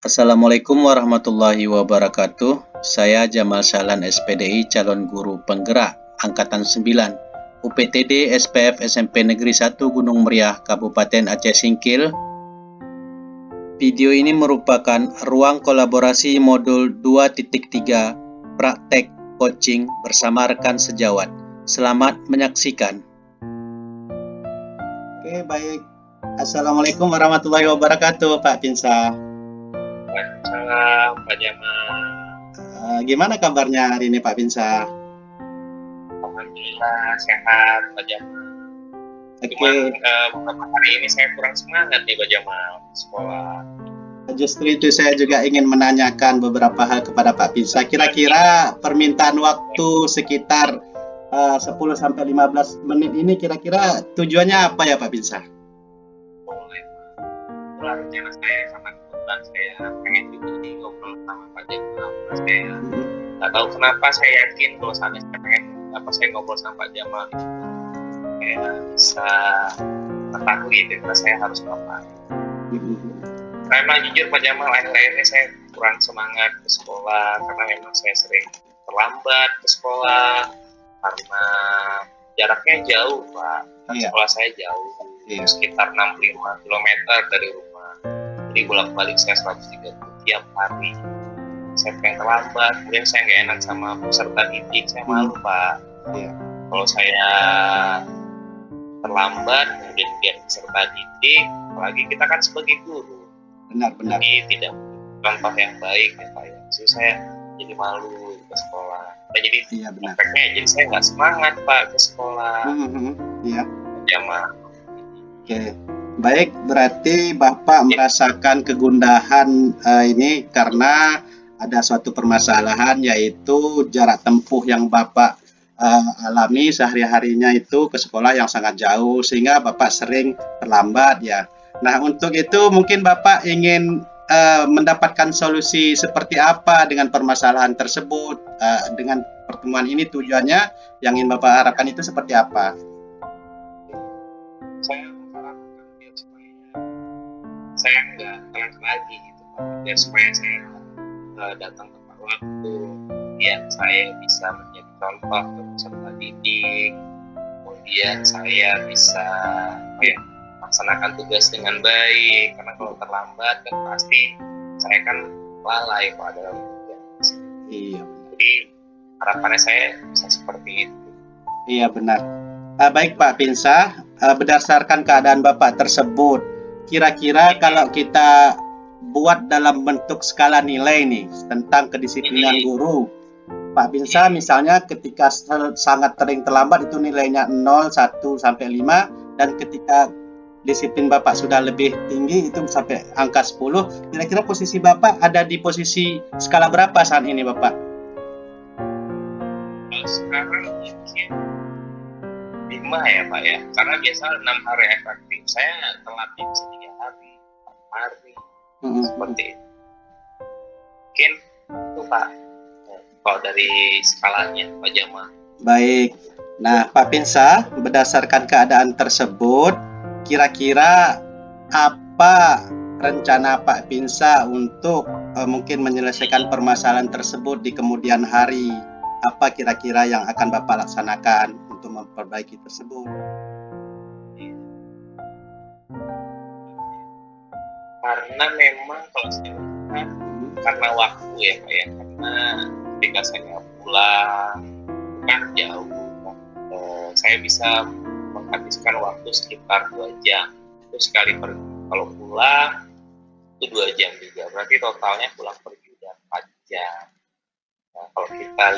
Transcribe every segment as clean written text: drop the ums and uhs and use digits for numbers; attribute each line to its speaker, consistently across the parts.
Speaker 1: Assalamualaikum warahmatullahi wabarakatuh. Saya Jamal Sahlan SPDI, calon guru penggerak Angkatan 9, UPTD SPF SMP Negeri 1 Gunung Meriah, Kabupaten Aceh Singkil. Video ini merupakan ruang kolaborasi modul 2.3 praktek coaching bersama rekan sejawat. Selamat menyaksikan. Oke, baik. Assalamualaikum warahmatullahi wabarakatuh, Pak Pinsa.
Speaker 2: Waalaikumsalam, Pak Jamal.
Speaker 1: Gimana kabarnya hari ini, Pak Pinsa?
Speaker 2: Alhamdulillah sehat, Pak Jamal.
Speaker 1: Oke.
Speaker 2: Beberapa hari ini saya kurang semangat nih, Pak Jamal, sekolah.
Speaker 1: Justru itu saya juga ingin menanyakan beberapa hal kepada Pak Pinsa. Kira-kira permintaan waktu sekitar 10-15 menit ini kira-kira tujuannya apa ya Pak Pinsa?
Speaker 2: Boleh, Pak. Itulah rencana saya sama kebetulan saya pengen juga nih ngobrol sama Pak Jamal. Saya nggak tahu kenapa saya yakin kalau saya ngobrol sama Pak Jamal itu saya bisa mengetahui kira saya harus apa. Karena memang jujur Pak Jamal, akhir-akhir ini saya kurang semangat ke sekolah karena memang saya sering terlambat ke sekolah karena jaraknya jauh Pak. Sekolah saya jauh, sekitar 65 km dari rumah. Jadi bolak-balik saya 130 tiap hari. Saya pengen terlambat, kemudian saya nggak enak sama peserta didik, saya malu Pak. Kalau saya terlambat, kemudian dia peserta didik, apalagi kita kan sebagai guru.
Speaker 1: Benar-benar.
Speaker 2: Jadi tidak contoh yang baik ya Pak ya. Jadi saya jadi malu ke sekolah. Dan jadi efeknya jadi saya nggak semangat Pak ke sekolah.
Speaker 1: Iya.
Speaker 2: Jamal.
Speaker 1: Oke. Baik, berarti Bapak merasakan kegundahan ini karena ada suatu permasalahan, yaitu jarak tempuh yang Bapak alami sehari-harinya itu ke sekolah yang sangat jauh, sehingga Bapak sering terlambat ya. Nah, untuk itu mungkin Bapak ingin mendapatkan solusi seperti apa dengan permasalahan tersebut. Dengan pertemuan ini tujuannya yang ingin Bapak harapkan itu seperti apa?
Speaker 2: Saya mengharapkan biar supaya saya nggak telat lagi gitu Pak. Biar supaya saya datang tepat waktu, kemudian saya bisa menjadi contoh ke peserta didik, kemudian saya bisa melaksanakan tugas dengan baik. Karena kalau terlambat kan pasti saya kan lalai pada tugas.
Speaker 1: Iya.
Speaker 2: Jadi harapannya saya bisa seperti itu.
Speaker 1: Iya benar. Baik Pak Pinsa, berdasarkan keadaan Bapak tersebut, kira-kira kalau kita buat dalam bentuk skala nilai nih tentang kedisiplinan guru, Pak Pinsa misalnya ketika sangat sering terlambat itu nilainya 0, 1 sampai 5, dan ketika disiplin Bapak sudah lebih tinggi itu sampai angka 10. Kira-kira posisi Bapak ada di posisi skala berapa saat ini Bapak?
Speaker 2: Sekarang mungkin 5 ya Pak ya, karena biasa 6 hari efektif, saya telat bisa 3 hari, 4 hari, seperti itu. Mungkin itu Pak, kalau dari skalanya Pak Jamal.
Speaker 1: Baik, nah Pak Pinsa, berdasarkan keadaan tersebut, kira-kira apa rencana Pak Pinsa untuk mungkin menyelesaikan permasalahan tersebut di kemudian hari? Apa kira-kira yang akan Bapak laksanakan untuk memperbaiki tersebut?
Speaker 2: Karena memang kalau saya lihat karena waktu ya Pak ya, karena ketika saya pulang kan jauh, saya bisa menghabiskan waktu sekitar 2 jam itu sekali pergi. Kalau pulang itu 2 jam juga, berarti totalnya pulang pergi udah 4 jam. Nah, kalau kita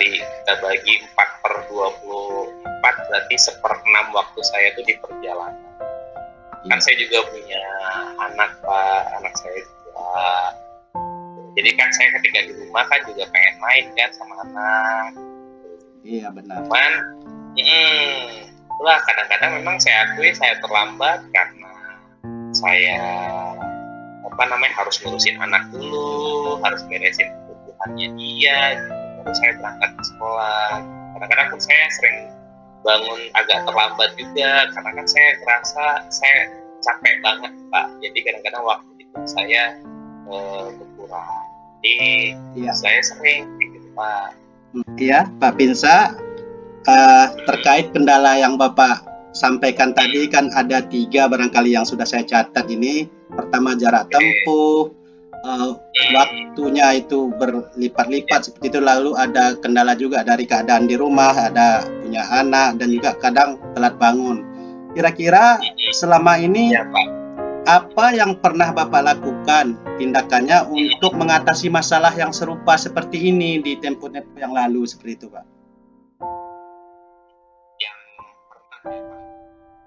Speaker 2: bagi 4/24 berarti 1/6 waktu saya itu di perjalanan. Kan saya juga punya anak Pak, anak saya juga. Jadi kan saya ketika di rumah kan juga pengen main kan sama anak.
Speaker 1: Iya benar.
Speaker 2: Cuman itulah kadang-kadang memang saya akui saya terlambat karena saya harus ngurusin anak dulu, harus beresin kebutuhannya dia, baru saya berangkat ke sekolah. Kadang-kadang pun saya sering bangun agak terlambat juga karena kan saya ngerasa saya capek banget Pak. Jadi kadang-kadang waktu itu saya berkurang. Jadi
Speaker 1: Iya.
Speaker 2: saya sering gitu Pak.
Speaker 1: Iya, Pak Pinsa, terkait kendala yang Bapak sampaikan tadi kan ada 3 barangkali yang sudah saya catat ini. Pertama jarak tempuh, waktunya itu berlipat-lipat seperti itu, lalu ada kendala juga dari keadaan di rumah, ada punya anak dan juga kadang telat bangun. Kira-kira selama ini
Speaker 2: Ya Pak.
Speaker 1: apa yang pernah Bapak lakukan tindakannya untuk mengatasi masalah yang serupa seperti ini di tempo-tempo yang lalu seperti itu, Pak?
Speaker 2: Yang pernah ya Pak.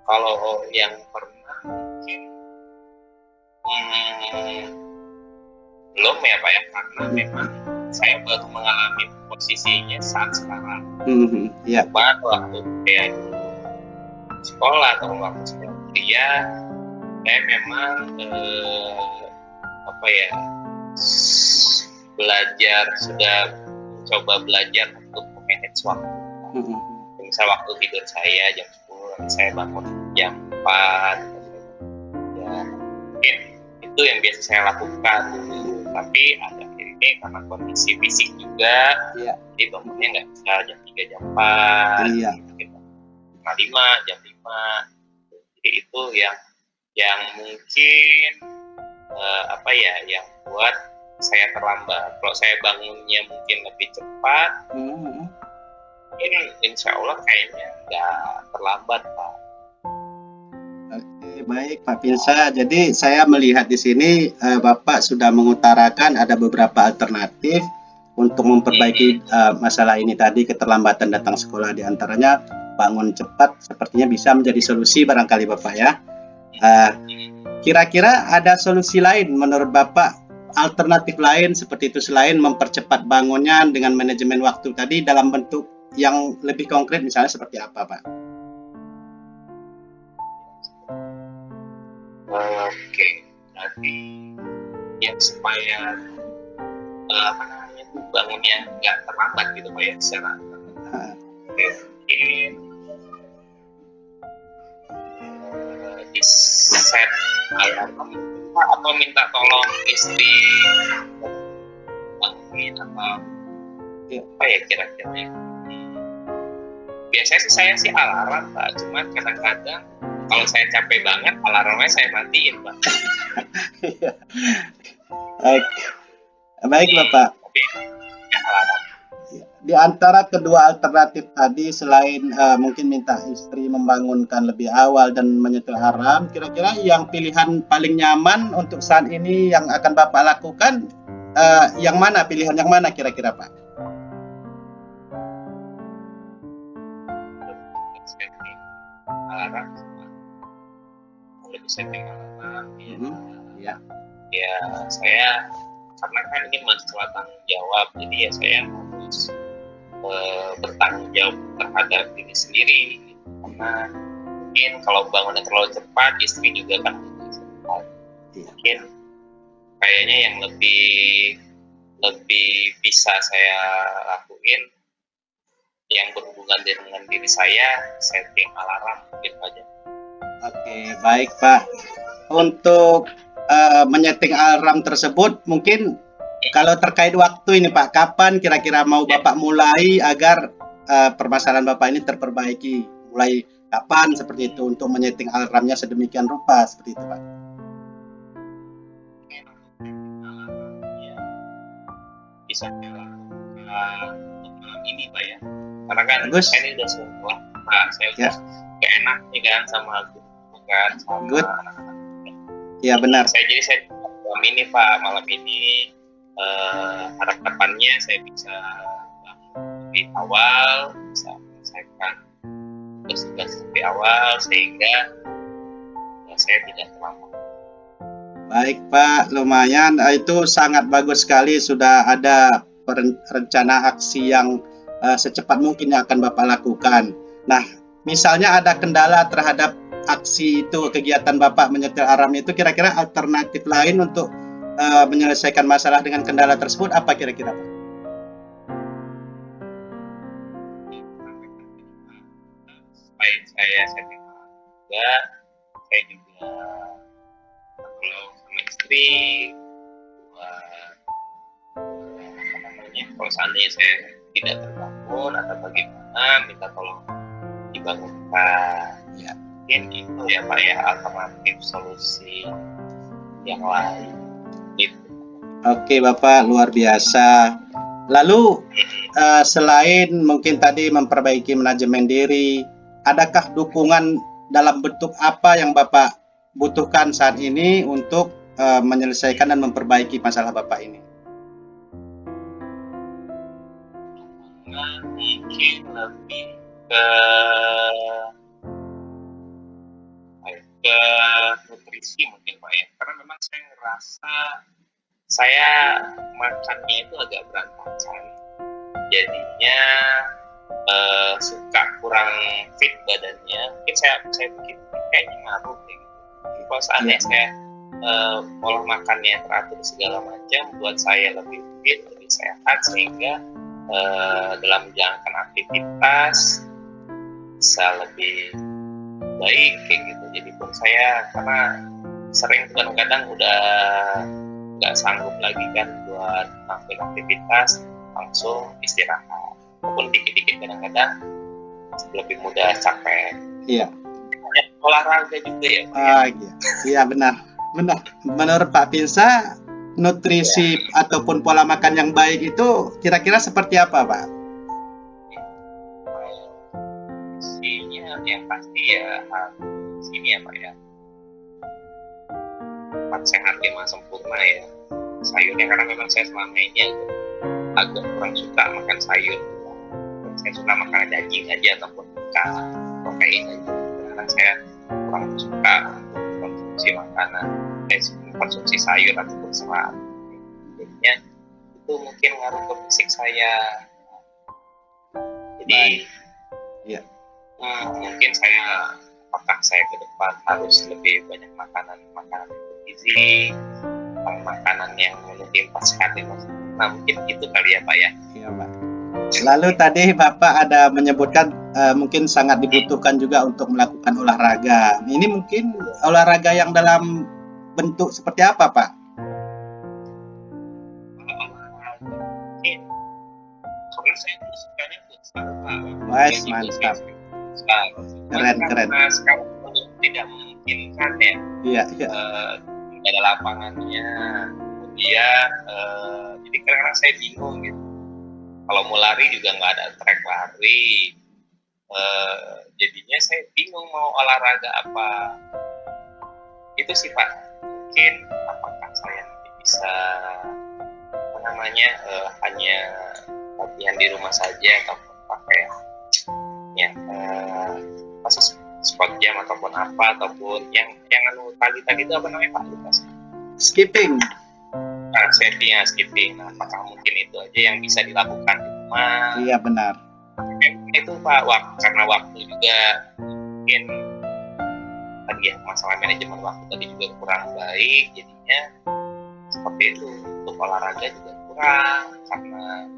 Speaker 2: Kalau yang pernah mungkin belum ya Pak ya, karena memang saya baru mengalami posisinya saat sekarang.
Speaker 1: Iya.
Speaker 2: Pak, waktu saya sekolah atau waktu sekolah kuliah, saya memang sudah coba belajar untuk manage waktu. Misal waktu tidur saya jam 10, nanti saya bangun jam 4, ya mungkin itu yang biasa saya lakukan dulu. Tapi akhir ini karena kondisi fisik juga, jadi bangunnya nggak bisa jam 3, jam 4, gitu. Jam 5, jam 5. Jadi itu yang mungkin yang buat saya terlambat. Kalau saya bangunnya mungkin lebih cepat, ini insya Allah kayaknya nggak terlambat Pak.
Speaker 1: Oke, baik Pak Pinsa. Jadi saya melihat di sini Bapak sudah mengutarakan ada beberapa alternatif untuk memperbaiki masalah ini tadi, keterlambatan datang sekolah, di antaranya bangun cepat sepertinya bisa menjadi solusi barangkali Bapak ya. Kira-kira ada solusi lain menurut Bapak, alternatif lain seperti itu selain mempercepat bangunnya dengan manajemen waktu tadi, dalam bentuk yang lebih konkret misalnya seperti apa Pak?
Speaker 2: Oke, berarti yang supaya bangunnya nggak terlambat gitu Pak ya secara mungkin di set alarm atau minta tolong istri bangunin atau apa ya kira-kira. Biasanya sih saya alarm Pak, cuman kadang-kadang kalau saya capek banget alarmnya saya matiin Pak.
Speaker 1: Baik Bapak. Di antara kedua alternatif tadi, selain mungkin minta istri membangunkan lebih awal dan menyetel alarm, kira-kira yang pilihan paling nyaman untuk saat ini yang akan Bapak lakukan yang mana, pilihan yang mana kira-kira Pak?
Speaker 2: Alarm lebih setting alarm ya saya karena kan ini masalah tanggung jawab, jadi ya saya harus bertanggung jawab terhadap diri sendiri karena mungkin kalau bangunnya terlalu cepat istri juga kan cepat. Mungkin kayaknya yang lebih bisa saya lakuin yang berhubungan dengan diri saya, setting alarm mungkin aja.
Speaker 1: Oke, baik Pak. Untuk menyeting alarm tersebut, mungkin kalau terkait waktu ini Pak, kapan kira-kira mau Bapak mulai agar permasalahan Bapak ini terperbaiki? Mulai kapan seperti itu untuk menyeting alarmnya sedemikian rupa seperti itu Pak?
Speaker 2: Bisa malam ini Pak ya, karena kan saya ini udah sekolah Pak, saya udah enak nih kan sama aku kan sama anak-anak.
Speaker 1: Ya benar.
Speaker 2: Saya malam ini Pak, malam ini harapannya saya bisa bangun lebih awal, bisa menyelesaikan tugas-tugas lebih awal sehingga saya tidak terlambat.
Speaker 1: Baik Pak, lumayan, itu sangat bagus sekali, sudah ada rencana aksi yang secepat mungkin yang akan Bapak lakukan. Nah, misalnya ada kendala terhadap aksi itu, kegiatan Bapak menyetel alarm itu, kira-kira alternatif lain untuk menyelesaikan masalah dengan kendala tersebut apa kira-kira Pak?
Speaker 2: Selain saya setting alarm juga, saya juga kalau sama istri kalau seandainya saya tidak terbangun atau bagaimana, minta tolong dibangunkan.
Speaker 1: Ya.
Speaker 2: Mungkin itu ya Pak ya, alternatif solusi yang lain gitu.
Speaker 1: Oke Bapak, luar biasa. Lalu selain mungkin tadi memperbaiki manajemen diri, adakah dukungan dalam bentuk apa yang Bapak butuhkan saat ini untuk menyelesaikan dan memperbaiki masalah Bapak ini?
Speaker 2: Mungkin lebih ke nutrisi mungkin Pak ya, karena memang saya ngerasa saya makannya itu agak berantakan, jadinya suka kurang fit badannya. Mungkin saya pikir kayaknya ngaruh gitu. Kalau seandainya saya pola makannya teratur segala macam, buat saya lebih fit, lebih sehat, sehingga dalam menjalankan aktivitas bisa lebih baik kayak gitu. Jadi pun saya karena sering kadang-kadang udah nggak sanggup lagi kan buat melakukan aktivitas, langsung istirahat. Walaupun dikit-dikit kadang-kadang lebih mudah capek.
Speaker 1: Iya.
Speaker 2: Olahraga juga ya Pak.
Speaker 1: Iya benar. Menurut Pak Pinsa, nutrisi ataupun pola makan yang baik itu kira-kira seperti apa Pak?
Speaker 2: Nutrisinya yang pasti ya harus ini ya Pak ya, 4 sehat 5 sempurna ya. Sayurnya, karena memang saya selama ini agak kurang suka makan sayur. Saya suka makan daging aja ataupun ikan, protein aja. Karena saya kurang suka untuk konsumsi makanan, konsumsi sayur ataupun serat. Jadinya itu mungkin ngaruh ke fisik saya. Jadi mungkin saya, apakah saya ke depan harus lebih banyak makanan bergizi, makanan yang memenuhi 4 sehat ya Mas. Nah mungkin itu kali ya Pak ya.
Speaker 1: Iya Pak. Lalu tadi Bapak ada menyebutkan mungkin sangat dibutuhkan juga untuk melakukan olahraga. Ini mungkin olahraga yang dalam bentuk seperti apa Pak?
Speaker 2: Mungkin karena saya sukanya futsal Pak.
Speaker 1: Wah, mantap. Keren.
Speaker 2: Karena sekarang tidak memungkinkan ya.
Speaker 1: Iya.
Speaker 2: Tidak ada lapangannya. Kemudian jadi karena saya bingung gitu. Kalau mau lari juga nggak ada trek lari. Jadinya saya bingung mau olahraga apa. Itu sih Pak. Mungkin apakah saya nanti bisa hanya latihan di rumah saja atau pakai sport jam ataupun apa, ataupun yang tadi itu apa namanya Pak?
Speaker 1: Skipping.
Speaker 2: Skipping. Nah, apakah mungkin itu aja yang bisa dilakukan di rumah?
Speaker 1: Iya benar.
Speaker 2: Itu Pak, karena waktu juga mungkin tadi ya, masalah manajemen waktu tadi juga kurang baik, jadinya seperti itu. Untuk olahraga juga kurang karena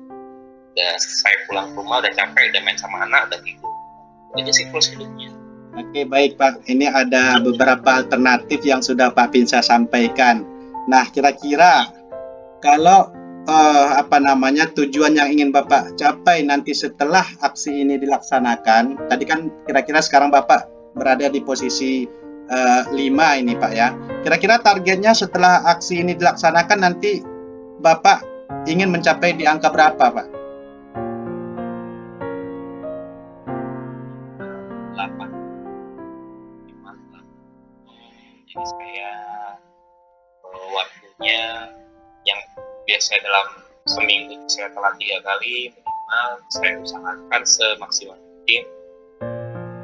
Speaker 2: udah saya pulang ke rumah udah capek, udah main sama anak, udah tidur. Itu siklus hidupnya.
Speaker 1: Oke, baik Pak. Ini ada beberapa alternatif yang sudah Pak Pinsa sampaikan. Nah, kira-kira kalau tujuan yang ingin Bapak capai nanti setelah aksi ini dilaksanakan, tadi kan kira-kira sekarang Bapak berada di posisi 5 ini Pak ya. Kira-kira targetnya setelah aksi ini dilaksanakan nanti Bapak ingin mencapai di angka berapa Pak?
Speaker 2: 8. Jadi saya waktunya yang biasa dalam seminggu saya telat 3 kali minimal, saya usahakan semaksimal mungkin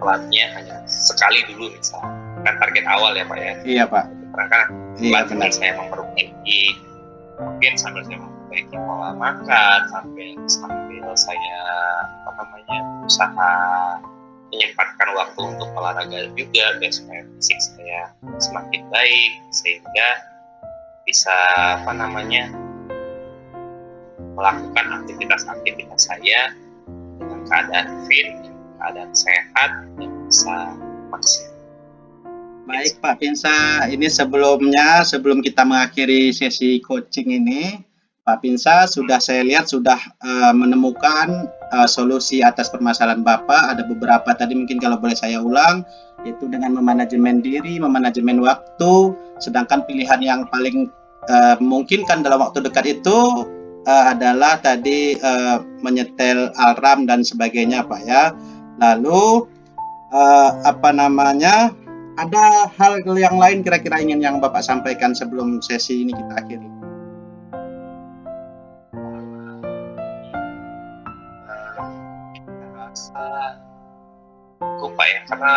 Speaker 2: telatnya hanya sekali dulu misalnya. Kan target awal ya Pak ya.
Speaker 1: Iya Pak.
Speaker 2: Karena
Speaker 1: iya, benar.
Speaker 2: saya memperbaiki, mungkin sambil saya memperbaiki pola makan, sambil saya berusaha menyempatkan waktu untuk olahraga juga biar supaya fisik saya semakin baik, sehingga bisa melakukan aktivitas saya dengan keadaan fit, keadaan sehat, dan bisa maksimal.
Speaker 1: Baik Pak Pinsa, ini sebelum kita mengakhiri sesi coaching ini, Pak Pinsa sudah saya lihat sudah menemukan solusi atas permasalahan Bapak. Ada beberapa tadi mungkin kalau boleh saya ulang, yaitu dengan memanajemen diri, memanajemen waktu, sedangkan pilihan yang paling memungkinkan dalam waktu dekat itu adalah tadi menyetel alarm dan sebagainya Pak ya. Lalu apa namanya, ada hal yang lain kira-kira ingin yang Bapak sampaikan sebelum sesi ini kita akhiri?
Speaker 2: Rasa cukup Pak ya, karena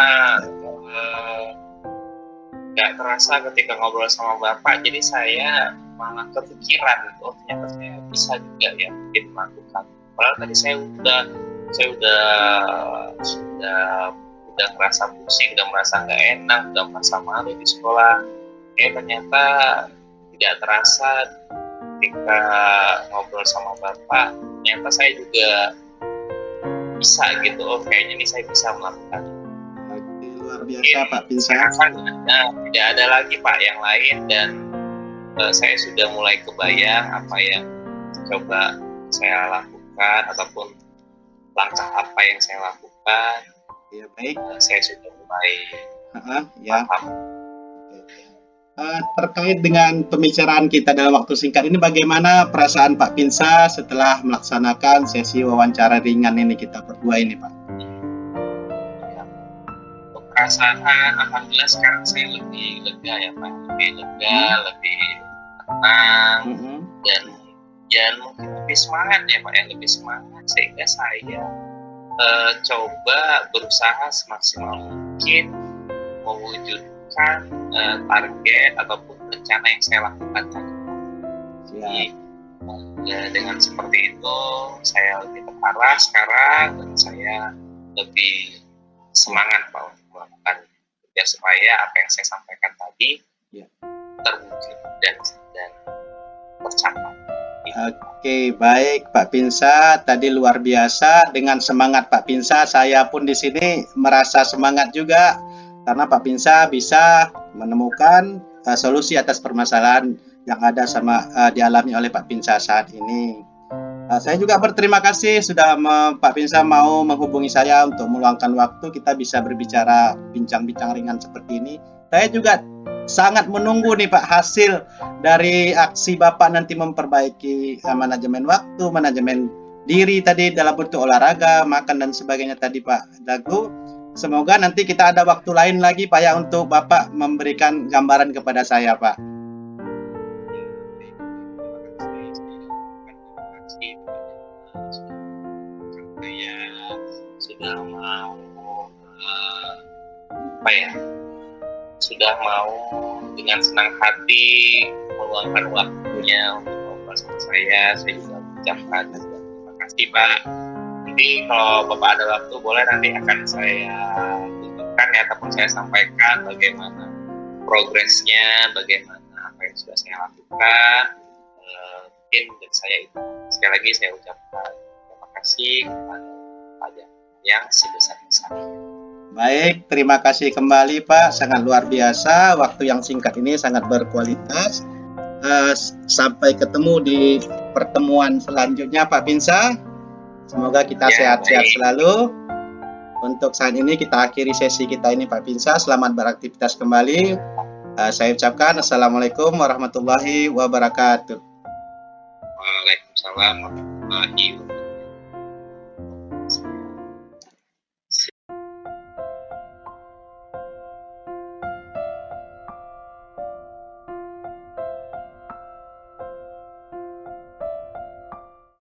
Speaker 2: nggak terasa ketika ngobrol sama Bapak, jadi saya malah kepikiran, oh ternyata saya bisa juga ya mungkin melakukan. Padahal tadi saya udah merasa pusing, udah merasa nggak enak, udah merasa malu di sekolah. Ternyata tidak terasa ketika ngobrol sama Bapak, ternyata saya juga bisa gitu. Oh kayaknya ini saya bisa melakukan.
Speaker 1: Oke, luar biasa Pak Pinsa.
Speaker 2: Tidak ada lagi Pak yang lain, dan saya sudah mulai kebayang apa yang coba saya lakukan ataupun langkah apa yang saya lakukan.
Speaker 1: Ya baik.
Speaker 2: Saya sudah mulai
Speaker 1: ya. Terkait dengan pembicaraan kita dalam waktu singkat ini, bagaimana perasaan Pak Pinsa setelah melaksanakan sesi wawancara ringan ini kita berdua ini Pak?
Speaker 2: Perasaan alhamdulillah sekarang saya lebih lega ya Pak, lebih lega, lebih tenang, dan mungkin lebih semangat ya Pak, lebih semangat, sehingga saya coba berusaha semaksimal mungkin mewujudkan target ataupun rencana yang saya lakukan tadi. Jadi dengan seperti itu saya lebih terarah sekarang, dan saya lebih semangat Pak untuk melakukan ya, supaya apa yang saya sampaikan tadi terwujud dan tercapai.
Speaker 1: Oke, baik Pak Pinsa, tadi luar biasa. Dengan semangat Pak Pinsa, saya pun di sini merasa semangat juga karena Pak Pinsa bisa menemukan solusi atas permasalahan yang ada dialami oleh Pak Pinsa saat ini. Saya juga berterima kasih sudah Pak Pinsa mau menghubungi saya untuk meluangkan waktu kita bisa berbicara bincang-bincang ringan seperti ini. Saya juga sangat menunggu nih Pak hasil dari aksi Bapak nanti memperbaiki manajemen waktu, manajemen diri tadi dalam bentuk olahraga, makan dan sebagainya tadi Pak Dagu. Semoga nanti kita ada waktu lain lagi Pak ya untuk Bapak memberikan gambaran kepada saya Pak.
Speaker 2: Saya sudah mau sudah mau dengan senang hati meluangkan waktunya untuk ngobrol sama saya juga mengucapkan terima kasih Pak. Nanti kalau Bapak ada waktu boleh nanti akan saya tunjukkan ya, ataupun saya sampaikan bagaimana progresnya, bagaimana apa yang sudah saya lakukan. Mungkin dari saya itu sekali lagi saya ucapkan terima kasih kepada Pak yang sebesar-besarnya.
Speaker 1: Baik, terima kasih kembali Pak, sangat luar biasa. Waktu yang singkat ini sangat berkualitas. Sampai ketemu di pertemuan selanjutnya Pak Pinsa. Semoga kita sehat-sehat selalu. Untuk saat ini kita akhiri sesi kita ini Pak Pinsa. Selamat beraktivitas kembali. Saya ucapkan Assalamualaikum warahmatullahi wabarakatuh.
Speaker 2: Waalaikumsalam warahmatullahi wabarakatuh.